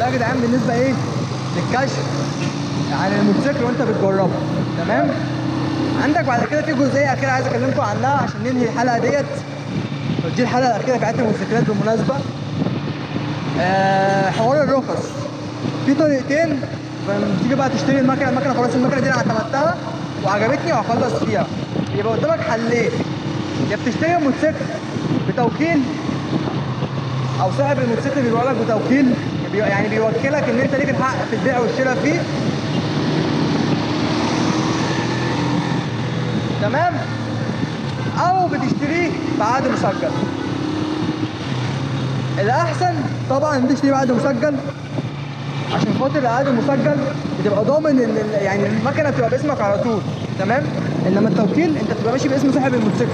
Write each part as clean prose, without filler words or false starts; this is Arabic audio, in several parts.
ده يا جدعان بالنسبه ايه للكشف عن الموتوسيكل وانت بتجربه. تمام. عندك بعد كده في جزئيه اخيره عايز اكلمكم عنها عشان ننهي الحلقه ديت. دي الحلقه الاخيره بتاعت الموتوسيكلات بالمناسبه. حوار الرخص في طريقتين. تيجي بقى تشتري المكنه خلاص المكنه دي انا اعتمدتها وعجبتني وهخلص فيها. يبقى قدامك حلين، يا بتشتري الموتوسيكل بتوكيل او صاحب الموتوسيكل بيبيع لك بتوكيل، يعني بيوكلك ان انت ليك الحق في البيع والشراء فيه. تمام. او بتشتريه بعقد مسجل. الاحسن طبعا انت تشتري بعقد مسجل عشان خاطر العقد المسجل بتبقى ضامن ان يعني المكنه بتبقى باسمك على طول. تمام. انما التوكيل انت بتبقى ماشي باسم صاحب الموتوسيكل،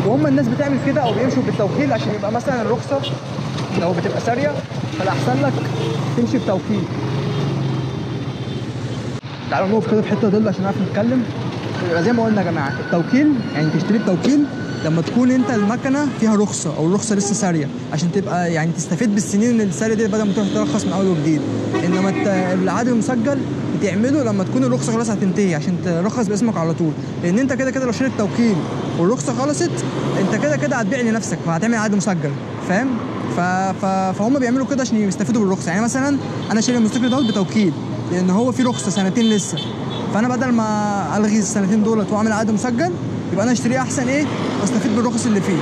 وهم الناس بتعمل كده او بيمشوا بالتوكيل عشان يبقى مثلا الرخصه لو بتبقى ساريه فالاحسن لك تمشي بتوكيل. تعالوا نقف كده في حته ظل عشان نعرف نتكلم. يبقى زي ما قلنا يا جماعه التوكيل يعني تشتري بتوكيل لما تكون انت المكنه فيها رخصه او الرخصه لسه ساريه عشان تبقى يعني تستفيد بالسنين الساريه دي بدل ما تروح ترخص من اول وجديد. انما العقد المسجل بتعمله لما تكون الرخصه خلاص هتنتهي عشان ترخص باسمك على طول، لان انت كده كده لو شريت توكيل والرخصه خلصت انت كده كده هتبيع لنفسك فهتعمل عقد مسجل. فاهم؟ فهم بيعملوا كده عشان يستفيدوا بالرخصه. يعني مثلا انا شاري الموتوسيكل دوت بتوكيل لان هو في رخصه سنتين لسه، فانا بدل ما الغي السنتين دولت واعمل عقد مسجل يبقى انا اشتريه احسن ايه واستفيد بالرخص اللي فيه.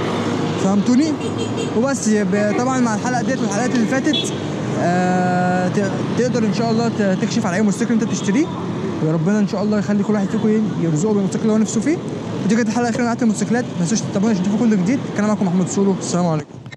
فهمتوني؟ وبس. طبعا مع الحلقه ديت والحلقات اللي فاتت تقدر ان شاء الله تكشف على اي موتوسيكل انت بتشتريه، وربنا ان شاء الله يخلي كل واحد فيكم يرزقه بالموتوسيكل اللي هو نفسه فيه. ودي كانت الحلقه الاخيره من الموتوسيكلات. ما تنسوش تتابعونا عشان تشوفوا كل جديد. كان معاكم محمود سولو. السلام عليكم.